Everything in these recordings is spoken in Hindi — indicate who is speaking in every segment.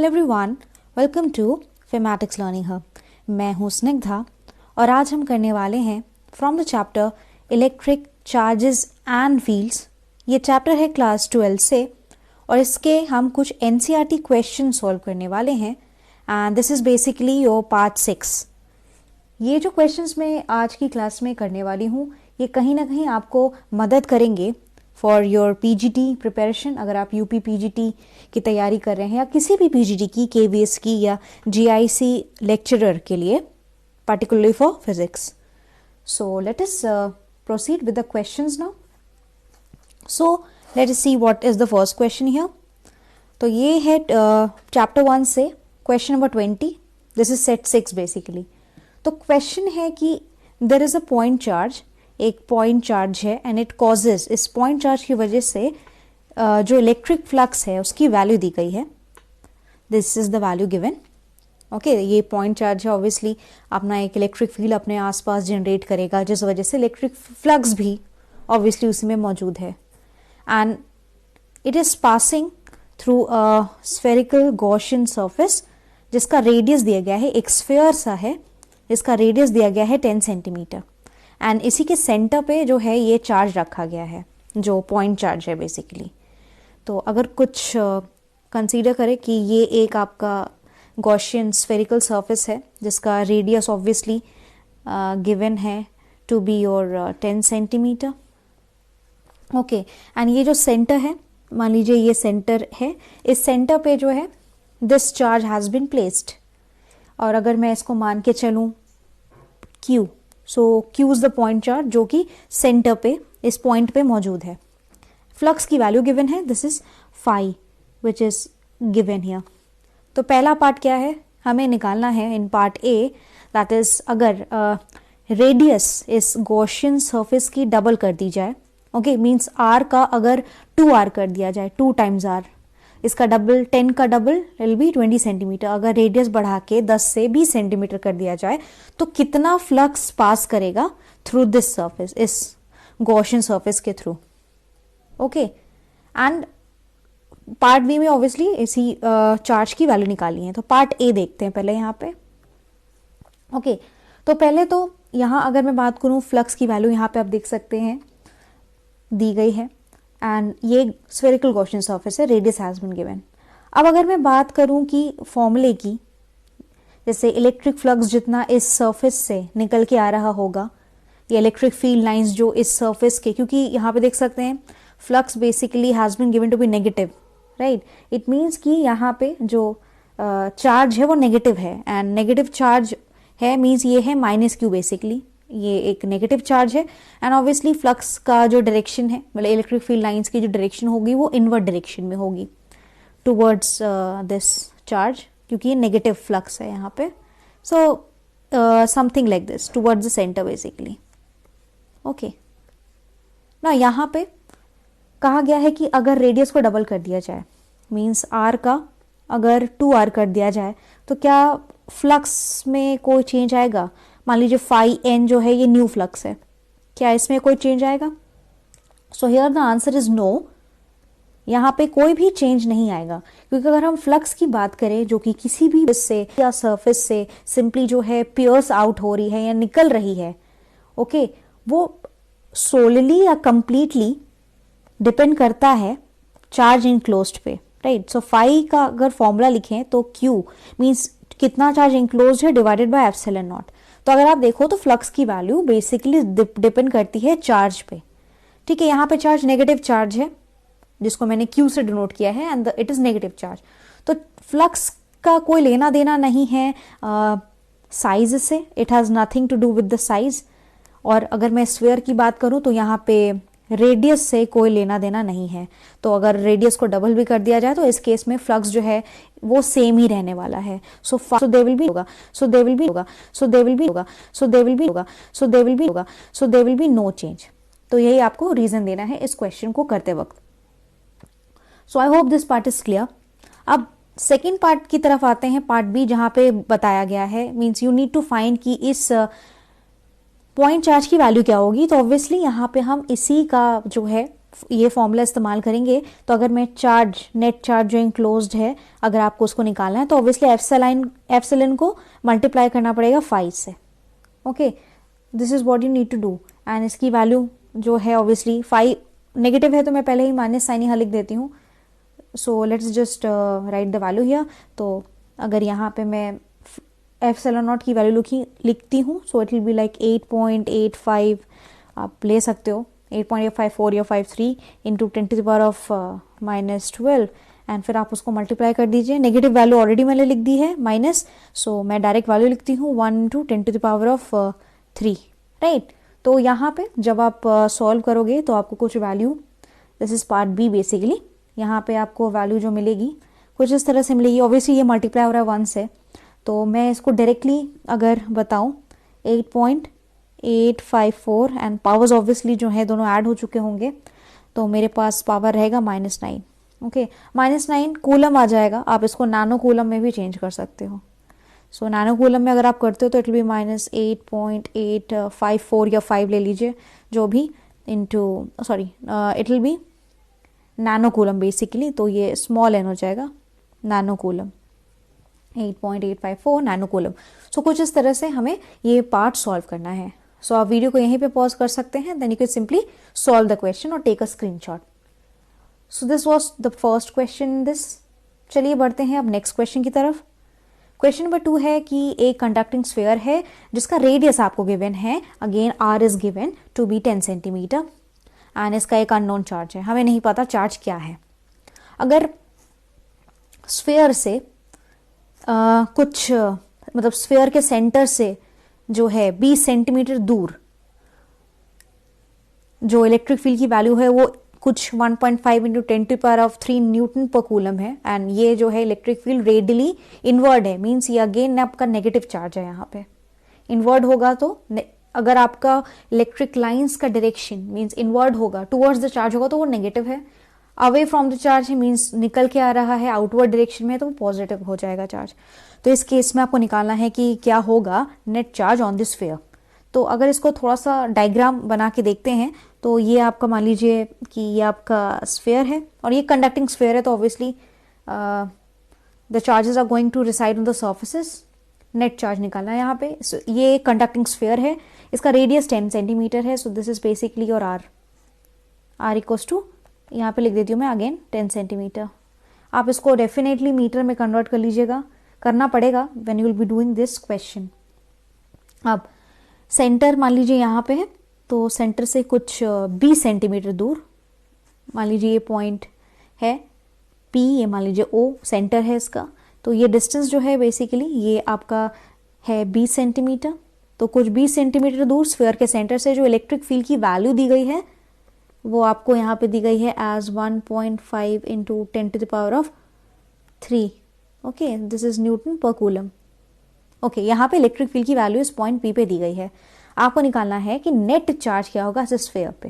Speaker 1: Everyone, welcome to Phematics learning hub. मैं हूँ स्निग्धा और आज हम करने वाले हैं from the chapter electric charges and fields. ये चैप्टर है क्लास 12 से और इसके हम कुछ एनसीईआरटी क्वेश्चन सॉल्व करने वाले हैं and this is basically your part 6। ये जो क्वेश्चंस मैं आज की क्लास में करने वाली हूँ ये कहीं ना कहीं आपको मदद करेंगे फॉर योर पीजीटी प्रिपरेशन। अगर आप यूपी पीजीटी की तैयारी कर रहे हैं या किसी भी पीजीटी की, केवीएस की या जीआईसी लेक्चरर के लिए, particularly for physics. So let us proceed with the questions now. So let us see what is the first question here. तो ये है chapter 1 से question number 20. This is set 6 basically. तो question है कि there is a point charge, एक point charge है and it causes, इस point charge की वजह से जो electric flux है उसकी value दी गई है. This is the value given. Okay ये पॉइंट चार्ज है, ऑब्वियसली अपना एक इलेक्ट्रिक फील्ड अपने आसपास जनरेट करेगा जिस वजह से इलेक्ट्रिक फ्लक्स भी ऑब्वियसली उसी में मौजूद है and it is passing through a spherical Gaussian surface जिसका रेडियस दिया गया है, एक स्फीयर सा है जिसका रेडियस दिया गया है 10 सेंटीमीटर एंड इसी के सेंटर पे जो है ये चार्ज रखा गया है जो पॉइंट चार्ज है बेसिकली। तो अगर कुछ कंसीडर करें कि ये एक आपका गॉसियन स्फेरिकल सरफेस है जिसका रेडियस ऑब्वियसली गिवन है to be your 10 centimetre. Okay and ये जो सेंटर है, मान लीजिए ये सेंटर है, इस सेंटर पे जो है this charge has been placed और अगर मैं इसको मान के चलूँ Q, so Q is the point charge जो कि सेंटर पे इस पॉइंट पे मौजूद है। फ्लक्स की वैल्यू गिवन है, this is phi which is given here. तो पहला पार्ट क्या है हमें निकालना है in part A, that is अगर रेडियस इस गॉसियन सरफेस की डबल कर दी जाए, ओके मींस आर का अगर 2r कर दिया जाए, 2 टाइम्स r, इसका डबल 10 का डबल विल बी 20 सेंटीमीटर। अगर रेडियस बढ़ा के 10 से 20 सेंटीमीटर कर दिया जाए तो कितना फ्लक्स पास करेगा थ्रू दिस सरफेस, इस गॉसियन सरफेस के through. Okay and part B में ऑब्वियसली इसी चार्ज की वैल्यू निकाली है। तो पार्ट ए देखते हैं पहले यहाँ पे। ओके तो पहले तो यहाँ अगर मैं बात करूँ फ्लक्स की वैल्यू यहाँ पे आप देख सकते हैं दी गई है एंड ये स्फेरिकल गॉसियन सरफेस है, रेडियस हैज बीन गिवन। अब अगर मैं बात करूँ कि फॉर्मूले की, जैसे इलेक्ट्रिक फ्लक्स जितना इस सरफेस से निकल के आ रहा होगा, ये इलेक्ट्रिक फील्ड लाइंस जो इस सरफेस के, क्योंकि यहाँ पे देख सकते हैं flux basically has been given to be negative, right. It means कि यहाँ पे जो चार्ज है वो नेगेटिव है एंड नेगेटिव चार्ज है मीन्स ये है -q बेसिकली, ये एक नेगेटिव चार्ज है एंड ऑब्वियसली फ्लक्स का जो डायरेक्शन है, मतलब इलेक्ट्रिक फील्ड लाइंस की जो डायरेक्शन होगी वो इनवर्ट डायरेक्शन में होगी टुवर्ड्स दिस चार्ज, क्योंकि ये नेगेटिव फ्लक्स है यहाँ पे। So something like this towards the centre basically. Okay ना यहाँ पे कहा गया है कि अगर रेडियस को डबल कर दिया जाए, मींस r का अगर 2r कर दिया जाए तो क्या फ्लक्स में कोई चेंज आएगा? मान लीजिए फाई n जो है ये न्यू फ्लक्स है, क्या इसमें कोई चेंज आएगा? So here the answer is no, यहाँ पे कोई भी चेंज नहीं आएगा, क्योंकि अगर हम फ्लक्स की बात करें जो कि किसी भी से या सरफेस से सिंपली जो है पियर्स आउट हो रही है या निकल रही है, ओके वो सोलली या कंप्लीटली डिपेंड करता है चार्ज इनक्लोज्ड पे, राइट। सो फाई का अगर फॉर्मूला लिखें तो Q मींस कितना चार्ज इनक्लोज्ड है डिवाइडेड बाय एप्सिलॉन नॉट। तो अगर आप देखो तो फ्लक्स की वैल्यू बेसिकली डिपेंड करती है चार्ज पे, ठीक है। यहाँ पे चार्ज नेगेटिव चार्ज है जिसको मैंने Q से डिनोट किया है and it is negative charge. तो फ्लक्स का कोई लेना देना नहीं है साइज से, it has nothing to do with the size. और अगर मैं स्फीयर की बात करूं तो यहाँ पे रेडियस से कोई लेना देना नहीं है, तो अगर रेडियस को डबल भी कर दिया जाए तो इस केस में फ्लक्स जो है वो सेम ही रहने वाला है। सो दे विल बी होगा, सो दे विल बी होगा, सो दे विल बी होगा, सो दे विल बी होगा, सो दे विल बी होगा, so there will be no change. तो यही आपको रीजन देना है इस क्वेश्चन को करते वक्त। So I hope this part is clear. अब सेकेंड पार्ट की तरफ आते हैं, पार्ट बी, जहां पे बताया गया है means you need to find कि इस पॉइंट चार्ज की वैल्यू क्या होगी। तो ऑब्वियसली यहाँ पे हम इसी का जो है ये फॉर्मूला इस्तेमाल करेंगे तो अगर मैं चार्ज, नेट चार्ज जो इंक्लोज्ड है, अगर आपको उसको निकालना है तो ऑब्वियसली एप्सिलॉन को मल्टीप्लाई करना पड़ेगा 5 से. Okay, this is what you need to do. And इसकी वैल्यू जो है ऑब्वियसली 5 नेगेटिव है तो मैं पहले ही माइनस साइन यहाँ लिख देती हूँ. So let's just right the value here. तो अगर यहाँ पे मैं एप्सिलॉन नॉट की वैल्यू लिखती हूँ so it will be like 8.85. आप ले सकते हो 8.854 या 53 into 10 to the power of -12 and फिर आप उसको मल्टीप्लाई कर दीजिए. नेगेटिव वैल्यू ऑलरेडी मैंने लिख दी है माइनस, सो मैं डायरेक्ट वैल्यू लिखती हूँ 1 into 10 to the power of 3. Right, तो यहाँ पे जब आप सॉल्व करोगे तो आपको कुछ value, this is part B basically, यहाँ पे आपको वैल्यू जो मिलेगी कुछ इस तरह से मिलेगी. ऑब्वियसली ये मल्टीप्लाई हो रहा है 1 से, तो मैं इसको डायरेक्टली अगर बताऊँ 8.854 एंड पावर्स ऑब्वियसली जो है दोनों ऐड हो चुके होंगे, तो मेरे पास पावर रहेगा -9. ओके, -9 कूलम आ जाएगा. आप इसको नैनो कूलम में भी चेंज कर सकते हो. सो नैनो कूलम में अगर आप करते हो तो इट विल बी -8.854 या 5 ले लीजिए जो भी, into it will B nano coulomb basically. तो ये स्मॉल एन हो जाएगा, नैनो कूलम 8.854 नैनो कूलम. सो कुछ इस तरह से हमें ये पार्ट सॉल्व करना है. सो आप वीडियो को यहीं पे पॉज कर सकते हैं, then you can simply solve the question और take a screenshot. So this was the first question in this. चलिए बढ़ते हैं अब नेक्स्ट क्वेश्चन की तरफ. क्वेश्चन नंबर 2 है कि एक कंडक्टिंग स्फीयर है जिसका रेडियस आपको गिवन है, again R is given to be 10 centimetre and इसका एक अननोन चार्ज है. हमें नहीं पता चार्ज क्या है. अगर स्फीयर से कुछ मतलब स्फीयर के सेंटर से जो है 20 सेंटीमीटर दूर जो इलेक्ट्रिक फील्ड की वैल्यू है वो कुछ 1.5 into 10 to power of 3 newton per coulomb है. एंड ये जो है इलेक्ट्रिक फील्ड रेडियली इनवर्ड है, मीन्स ये अगेन आपका नेगेटिव चार्ज है. यहाँ पे इनवर्ड होगा तो अगर आपका इलेक्ट्रिक लाइंस का डायरेक्शन मीन्स इनवर्ड होगा, टुवर्ड्स द चार्ज होगा तो वो नेगेटिव है. अवे फ्रॉम द चार्ज है मीन्स निकल के आ रहा है आउटवर्ड डायरेक्शन में, तो वो पॉजिटिव हो जाएगा चार्ज. तो इस केस में आपको निकालना है कि क्या होगा net charge on this sphere. तो अगर इसको थोड़ा सा डायग्राम बना के देखते हैं तो ये आपका मान लीजिए कि ये आपका स्फीयर है और ये कंडक्टिंग स्फीयर है, तो obviously the charges are going to reside on the surfaces. Net charge निकालना है यहाँ पे. ये कंडक्टिंग स्फीयर है, इसका रेडियस 10 सेंटीमीटर है. So this is basically your R equals to, यहाँ पे लिख देती हूँ मैं अगेन 10 सेंटीमीटर. आप इसको डेफिनेटली मीटर में कन्वर्ट कर लीजिएगा, करना पड़ेगा when you will be doing this question. अब सेंटर मान लीजिए यहाँ पे है, तो सेंटर से कुछ 20 सेंटीमीटर दूर मान लीजिए ये पॉइंट है P, ये मान लीजिए O सेंटर है इसका. तो ये डिस्टेंस जो है बेसिकली ये आपका है 20 सेंटीमीटर. तो कुछ 20 सेंटीमीटर दूर स्फीयर के सेंटर से जो इलेक्ट्रिक फील्ड की वैल्यू दी गई है वो आपको यहाँ पे दी गई है as 1.5 into 10 to the power of 3. Okay, this is newton per coulomb. Okay, यहाँ पे इलेक्ट्रिक फील्ड की वैल्यू इस पॉइंट P पे दी गई है. आपको निकालना है कि नेट चार्ज क्या होगा इस स्फीयर पे.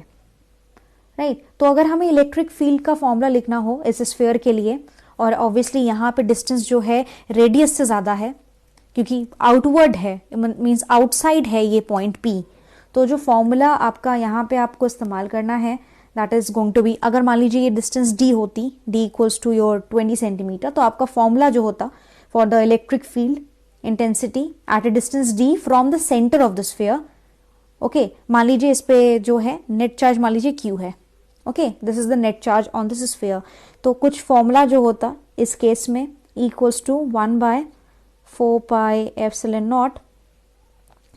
Speaker 1: राइट, तो अगर हमें इलेक्ट्रिक फील्ड का फॉर्मूला लिखना हो इस स्फीयर के लिए, और ऑब्वियसली यहाँ पे डिस्टेंस जो है रेडियस से ज़्यादा है क्योंकि आउटवर्ड है, मीन्स आउटसाइड है ये पॉइंट P, तो जो फॉर्मूला आपका यहाँ पे आपको इस्तेमाल करना है that is going to be, अगर मान लीजिए ये डिस्टेंस D होती, D equals to your 20 centimetre, तो आपका फॉर्मूला जो होता for the electric field intensity at a distance D from the centre of the sphere. Okay, मान लीजिए इस पे जो है नेट चार्ज मान लीजिए Q है. Okay, this is the net charge on this sphere. तो कुछ फॉर्मूला जो होता इस केस में equals to 1/4 pi epsilon naught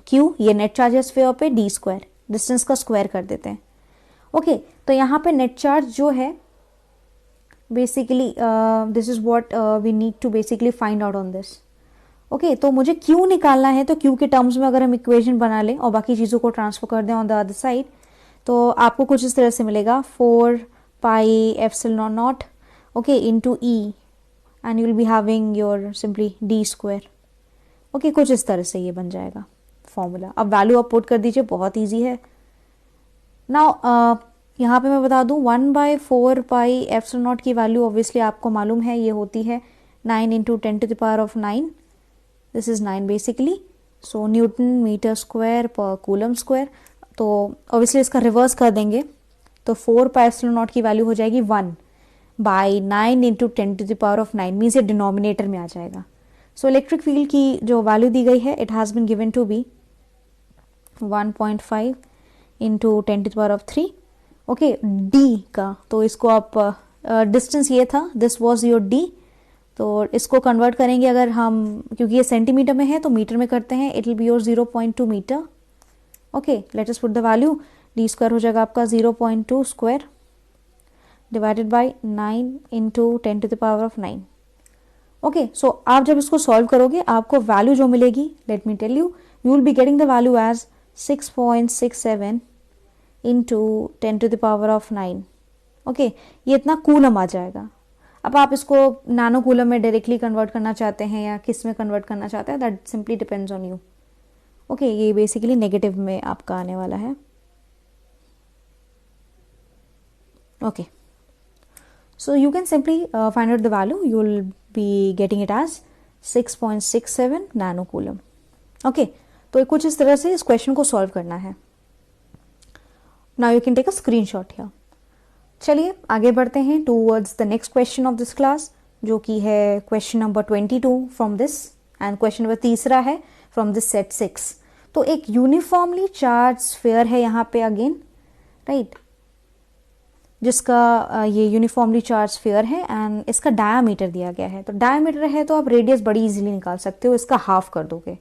Speaker 1: Q, ये नेट चार्ज है स्फीयर पे, D स्क्वायर, डिस्टेंस का स्क्वायर कर देते हैं. ओके, तो यहाँ पे नेट चार्ज जो है basically this is what we need to basically find out on this. Okay, तो मुझे Q निकालना है, तो Q के टर्म्स में अगर हम इक्वेशन बना लें और बाकी चीज़ों को ट्रांसफर कर दें ऑन द अदर साइड, तो आपको कुछ इस तरह से मिलेगा 4 pi epsilon naught okay into E and you will be having your simply D square. Okay, कुछ इस तरह से ये बन जाएगा फॉर्मूला. अब वैल्यू आप पुट कर दीजिए, बहुत ईजी है. नाउ यहाँ पे मैं बता दूँ 1/4 पाई एप्सिलॉन नॉट की वैल्यू ऑब्वियसली आपको मालूम है ये होती है 9 into 10 to the power of 9. This is 9 basically. So newton metre square per coulomb square. तो ऑब्वियसली इसका रिवर्स कर देंगे तो 4 पाई एप्सिलॉन नॉट की वैल्यू हो जाएगी 1 बाई 9 इंटू 10⁻⁹ मीन्स ये डिनोमिनेटर में आ जाएगा। सो इलेक्ट्रिक फील्ड की जो वैल्यू दी गई है it has been given to be 1.5 into 10⁻3। Okay, D का तो इसको आप डिस्टेंस ये था, दिस वॉज योर डी, तो इसको कन्वर्ट करेंगे अगर हम, क्योंकि ये सेंटीमीटर में है तो मीटर में करते हैं, it will be your 0.2 metre. Okay, let us put the value, D square हो जाएगा आपका 0.2 square divided by 9 into 10⁻⁹। Okay, so आप जब इसको सॉल्व करोगे आपको वैल्यू जो मिलेगी, let me tell you, you will be getting the value as 6.67 into 10⁻⁹। Okay, ये इतना कूलम आ जाएगा। अब आप इसको नैनो कूलम में डायरेक्टली कन्वर्ट करना चाहते हैं या किस में कन्वर्ट करना चाहते हैं, that simply depends on you. Okay, ये बेसिकली नेगेटिव में आपका आने वाला है। Okay, so you can simply find out the value. You will be getting it as 6.67 nano coulomb. Okay, तो कुछ इस तरह से इस क्वेश्चन को सॉल्व करना है। Now you can take a screenshot here. चलिए आगे बढ़ते हैं towards the next question of this class, जो कि है question number 22 from this, and question number तीसरा है from this set 6। तो एक यूनिफॉर्मली चार्ज स्फीयर है यहाँ पे अगेन, राइट, जिसका ये यूनिफॉर्मली चार्ज स्फीयर है एंड इसका डायामीटर दिया गया है। तो डायामीटर है तो आप रेडियस बड़ी इजीली निकाल सकते हो, इसका हाफ कर दोगे।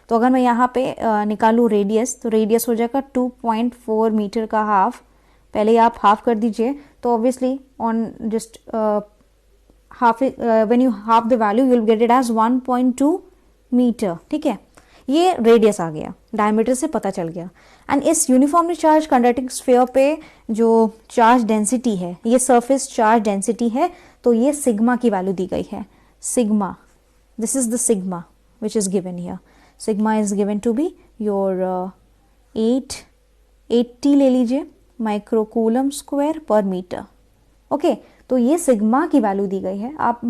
Speaker 1: तो अगर मैं यहाँ पे निकालूँ रेडियस, तो रेडियस हो जाएगा 2.4 मीटर का हाफ। पहले आप हाफ कर दीजिए, तो obviously on just half, when you half the value you will get it as 1.2 metre. ठीक है, ये रेडियस आ गया, डायमीटर से पता चल गया। एंड इस यूनिफॉर्मली चार्ज कंडक्टिंग स्फीयर पे जो चार्ज डेंसिटी है, ये सरफेस चार्ज डेंसिटी है, तो ये सिग्मा की वैल्यू दी गई है। Sigma, this is the sigma which is given here. Sigma is given to be your 880 ले लीजिए microcoulomb square per metre. Okay, तो ये सिग्मा की वैल्यू दी गई है। आप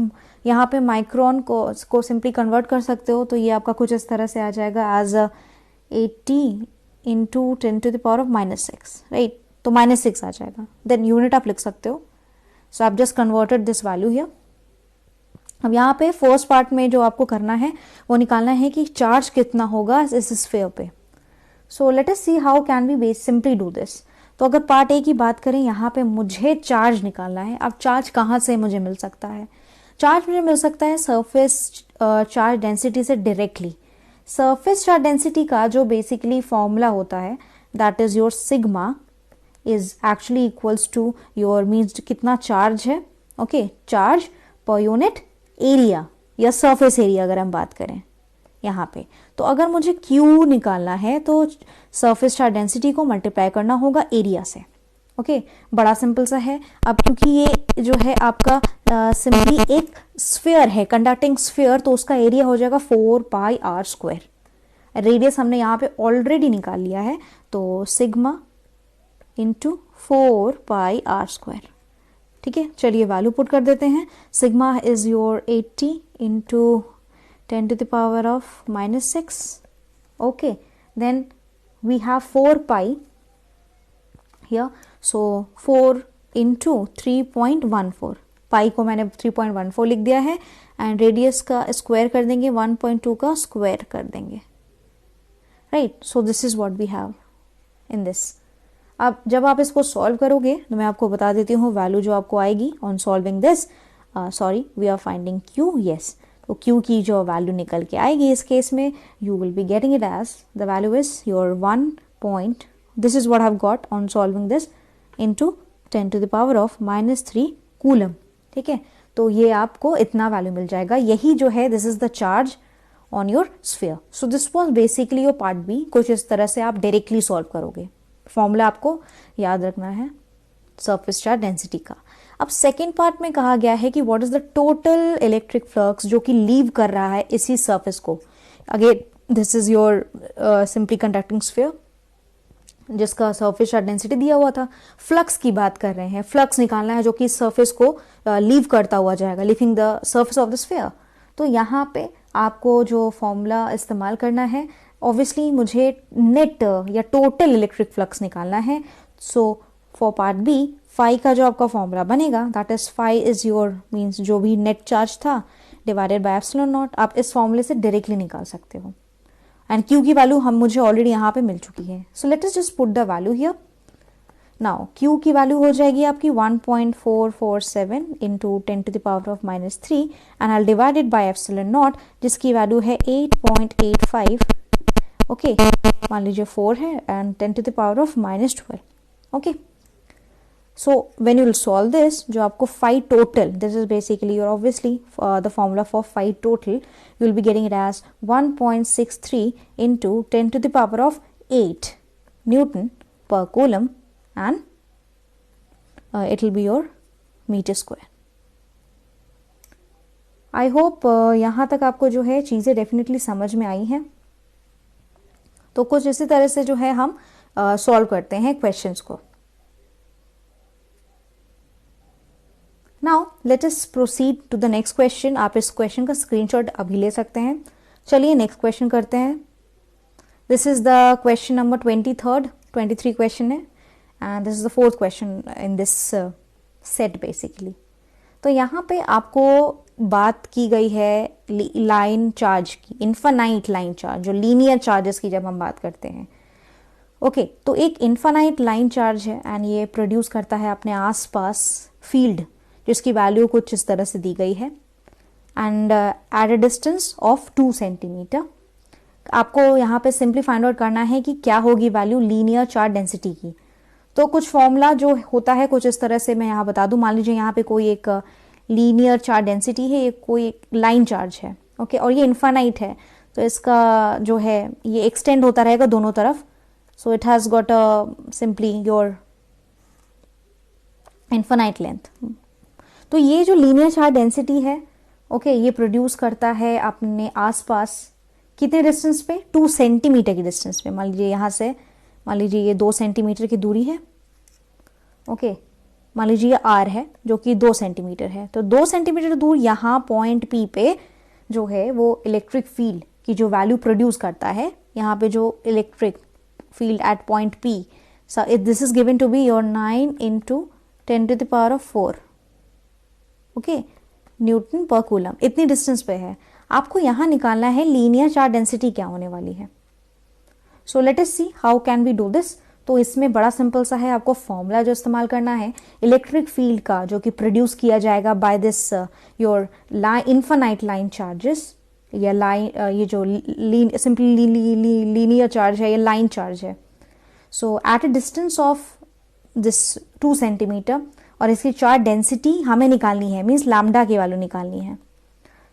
Speaker 1: यहाँ पे माइक्रोन को सिंपली कन्वर्ट कर सकते हो, तो ये आपका कुछ इस तरह से आ जाएगा एज 80 इंटू 10⁻⁻6, राइट, तो -6 आ जाएगा। देन यूनिट आप लिख सकते हो। सो आप just converted this value here. अब यहाँ पे फर्स्ट पार्ट में जो आपको करना है वो निकालना है कि चार्ज कितना होगा इस स्फीयर पे। So let us see how can we simply do this. तो अगर पार्ट ए की बात करें, यहाँ पे मुझे चार्ज निकालना है। अब चार्ज कहाँ से मुझे मिल सकता है? चार्ज मुझे मिल सकता है सरफेस चार्ज डेंसिटी से डायरेक्टली। सरफेस चार्ज डेंसिटी का जो बेसिकली फॉर्मूला होता है, that is your sigma is actually equals to your means कितना चार्ज है, okay, charge per unit area या सरफेस एरिया अगर हम बात करें यहाँ पे। तो अगर मुझे Q निकालना है तो सरफेस चार्ज डेंसिटी को मल्टीप्लाई करना होगा एरिया से। ओके, बड़ा सिंपल सा है। अब क्योंकि ये जो है आपका सिंपली एक स्फीयर है, कंडक्टिंग स्फीयर, तो उसका एरिया हो जाएगा 4 पाई r स्क्वायर। रेडियस हमने यहाँ पे ऑलरेडी निकाल लिया है, तो सिग्मा इंटू 4 पाई r स्क्वायर। ठीक है, चलिए वैल्यू पुट कर देते हैं। Sigma is your 80 into 10⁻⁻6। okay, then we have 4 pi here, so 4 into 3.14, पाई को मैंने 3.14 लिख दिया है एंड रेडियस का स्क्वायर कर देंगे, 1.2 का स्क्वायर कर देंगे, right. So this is what we have in this. अब जब आप इसको सॉल्व करोगे तो मैं आपको बता देती हूँ वैल्यू जो आपको आएगी on solving this. Sorry, we are finding Q, yes. तो Q की जो वैल्यू निकल के आएगी इस केस में, you will be getting it as the value is your 1 point, this is what I have got on solving this, into 10⁻⁻3 coulomb. ठीक है, तो ये आपको इतना वैल्यू मिल जाएगा। यही जो है this is the charge on your sphere. So this was basically your part B. कुछ इस तरह से आप डायरेक्टली सॉल्व करोगे। फॉर्मूला आपको याद रखना है सरफेस चार्ज डेंसिटी का। अब सेकेंड पार्ट में कहा गया है कि what is the total electric flux जो कि लीव कर रहा है इसी सरफेस को। Again this is your simply conducting sphere जिसका सरफेस चार्ज डेंसिटी दिया हुआ था। फ्लक्स की बात कर रहे हैं, फ्लक्स निकालना है जो कि सरफेस को लीव करता हुआ जाएगा, living the surface of the sphere. तो यहाँ पे आपको जो फॉर्मूला इस्तेमाल करना है, ऑब्वियसली मुझे नेट या टोटल इलेक्ट्रिक फ्लक्स निकालना है। So for part B phi का जो आपका फॉर्मूला बनेगा that is phi is your means जो भी नेट चार्ज था डिवाइडेड बाय एप्सिलॉन नॉट। आप इस फॉर्मूले से डायरेक्टली निकाल सकते हो एंड क्यू की वैल्यू हम मुझे ऑलरेडी यहाँ पे मिल चुकी है। So let us just put the value here. Now Q की वैल्यू हो जाएगी आपकी 1.447 into 10⁻³ and I divide it by epsilon naught जिसकी वैल्यू है 8.85। ओके मान लीजिए 4 है and 10⁻⁻12। Okay so when you will solve this जो आपको phi total this is basically your obviously the formula for phi total you will be getting it as 1.63 into 10⁻⁸ Newton per coulomb and it will be your meter square. I hope यहाँ तक आपको जो है चीज़ें डेफिनेटली समझ में आई हैं। तो कुछ इसी तरह से जो है हम सॉल्व करते हैं क्वेश्चंस को। Now let us proceed to the next question. आप इस क्वेश्चन का स्क्रीनशॉट अभी ले सकते हैं। चलिए नेक्स्ट क्वेश्चन करते हैं। This is the question number 23 question है and this is the fourth question in this set basically। तो यहाँ पे आपको बात की गई है लाइन चार्ज की, इन्फानाइट लाइन चार्ज, जो लीनियर चार्जेस की जब हम बात करते हैं। ओके तो एक इन्फानाइट लाइन चार्ज है एंड ये प्रोड्यूस करता है अपने आसपास फील्ड जिसकी वैल्यू कुछ इस तरह से दी गई है and eight a distance of 2 centimetre. आपको यहाँ पे सिंपली फाइंड आउट करना है कि क्या होगी वैल्यू लीनियर चार्ज डेंसिटी की। तो कुछ फॉर्मूला जो होता है कुछ इस तरह से मैं यहाँ बता दूं। मान लीजिए यहाँ पे कोई एक लीनियर चार्ज डेंसिटी है, कोई एक लाइन चार्ज है। ओके और ये इन्फानाइट है तो इसका जो है ये एक्सटेंड होता रहेगा दोनों तरफ। So it has got a simply your infinite length. तो ये जो लीनियर चार्ज डेंसिटी है ओके ये प्रोड्यूस करता है अपने आसपास कितने डिस्टेंस पे, 2 सेंटीमीटर की डिस्टेंस पे। मान लीजिए यहाँ से मान लीजिए ये 2 सेंटीमीटर की दूरी है। ओके मान लीजिए ये आर है जो कि 2 सेंटीमीटर है। तो 2 सेंटीमीटर दूर यहाँ पॉइंट पी पे जो है वो इलेक्ट्रिक फील्ड की जो वैल्यू प्रोड्यूस करता है, यहाँ पे जो electric field at point P, this is given to be your 9 into 10⁻⁴ okay newton per coulomb. इतनी डिस्टेंस पे है। आपको यहाँ निकालना है लीनियर चार्ज डेंसिटी क्या होने वाली है। So let us see how can we do this. तो इसमें बड़ा सिंपल सा है, आपको फॉर्मूला जो इस्तेमाल करना है इलेक्ट्रिक फील्ड का जो कि प्रोड्यूस किया जाएगा by this your infinite line charges या लाइन ये जो सिंपली लीनियर चार्ज है, ये लाइन चार्ज है। So at a distance of this 2 centimetre और इसकी चार्ज डेंसिटी हमें निकालनी है, मीन्स लैम्डा की वैल्यू निकालनी है।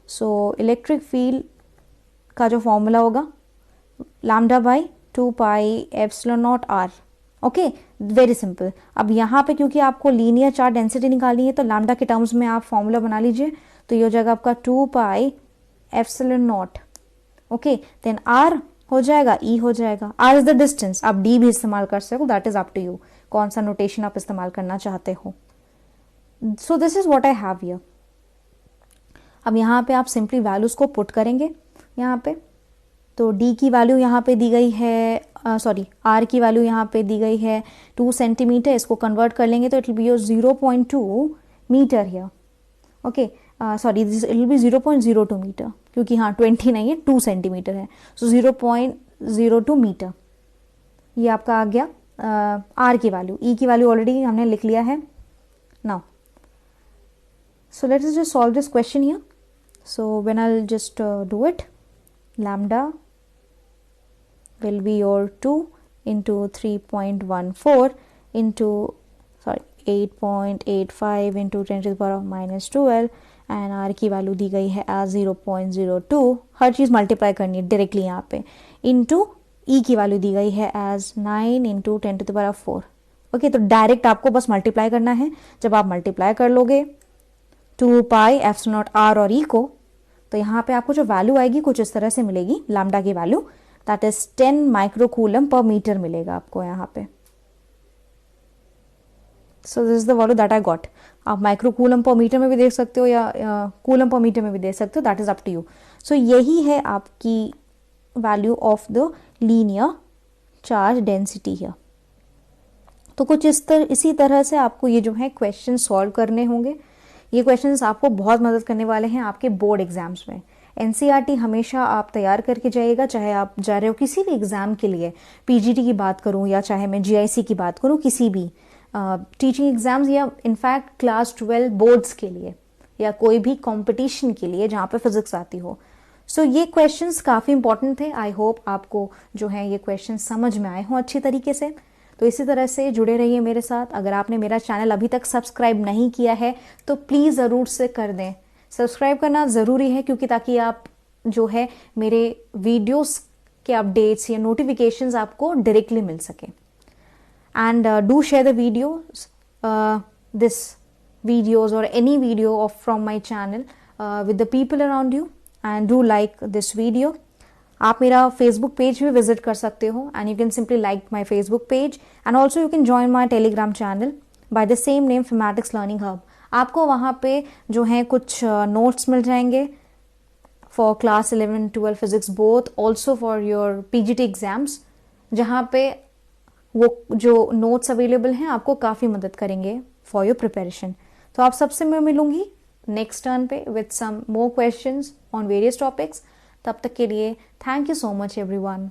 Speaker 1: सो इलेक्ट्रिक फील्ड का जो फॉर्मूला होगा lambda by 2 pi epsilon naught R. Okay very simple. अब यहाँ पे क्योंकि आपको लीनियर चार्ज डेंसिटी निकालनी है तो लैम्डा के टर्म्स में आप फॉर्मूला बना लीजिए। तो ये हो जाएगा आपका 2 pi epsilon naught. Okay then R हो जाएगा, ई हो जाएगा। आर इज द डिस्टेंस, आप डी भी इस्तेमाल कर सकते हो, that is up to you कौन सा नोटेशन आप इस्तेमाल करना चाहते हो। So this is what I have here. अब यहाँ पे आप सिंपली वैल्यूज को पुट करेंगे यहाँ पे। तो D की वैल्यू यहाँ पे दी गई है, सॉरी R की वैल्यू यहाँ पे दी गई है 2 सेंटीमीटर। इसको कन्वर्ट कर लेंगे तो it will be your 0.2 metre here. Okay sorry this it will be 0.02 metre क्योंकि हाँ 20 नहीं है 2 सेंटीमीटर है। सो 0.02 मीटर ये आपका आ गया R की वैल्यू। E की वैल्यू ऑलरेडी हमने लिख लिया है। Now so let us just solve this question here. So when I will just do it, lambda will be your 2 into 3.14 into 8.85 into 10⁻⁻12 and R की वैल्यू दी गई है एज 0.02। हर चीज़ मल्टीप्लाई करनी है डायरेक्टली यहाँ पे। इंटू E की वैल्यू दी गई है एज 9 इंटू 10⁻⁴। ओके तो डायरेक्ट आपको बस मल्टीप्लाई करना है। जब आप मल्टीप्लाई कर लोगे 2 पाई एप्सिलॉन नॉट R और E को तो यहाँ पे आपको जो वैल्यू आएगी कुछ इस तरह से मिलेगी लैम्डा की वैल्यू, दैट इज 10 माइक्रोकूलम पर मीटर मिलेगा आपको यहाँ पे। सो this is the value that I got. आप माइक्रोकूलम पर मीटर में भी देख सकते हो या कूलम पर मीटर में भी देख सकते हो, that is up to you. So यही है आपकी value of the linear charge density here. तो कुछ इसी तरह से आपको ये जो है क्वेश्चन सॉल्व करने होंगे। ये क्वेश्चंस आपको बहुत मदद करने वाले हैं आपके बोर्ड एग्जाम्स में। एनसीईआरटी हमेशा आप तैयार करके जाइएगा, चाहे आप जा रहे हो किसी भी एग्ज़ाम के लिए, पीजीटी की बात करूं या चाहे मैं जीआईसी की बात करूं, किसी भी टीचिंग एग्ज़ाम्स या इनफैक्ट क्लास 12 बोर्ड्स के लिए या कोई भी कंपटीशन के लिए जहाँ पे फिजिक्स आती हो। सो ये क्वेश्चंस काफ़ी इंपॉर्टेंट थे। आई होप आपको जो है ये क्वेश्चन समझ में आए हों अच्छी तरीके से। तो इसी तरह से जुड़े रहिए मेरे साथ। अगर आपने मेरा चैनल अभी तक सब्सक्राइब नहीं किया है तो प्लीज़ ज़रूर से कर दें। सब्सक्राइब करना ज़रूरी है क्योंकि ताकि आप जो है मेरे वीडियोस के अपडेट्स या नोटिफिकेशंस आपको डायरेक्टली मिल सके। And do share the videos, this videos or any video of from my channel with the people around you, and do like this video. आप मेरा फेसबुक पेज भी विजिट कर सकते हो and you can simply like my Facebook page and also you can join my Telegram channel by the same name Phematics learning hub. आपको वहाँ पे जो है कुछ नोट्स मिल जाएंगे for class 11, 12 physics both, also for your PGT exams, जहाँ पे वो जो नोट्स अवेलेबल हैं आपको काफ़ी मदद करेंगे फॉर योर प्रिपरेशन। तो आप सबसे मैं मिलूंगी नेक्स्ट टर्न पे with some more questions on various topics. तब तक के लिए thank you so much everyone.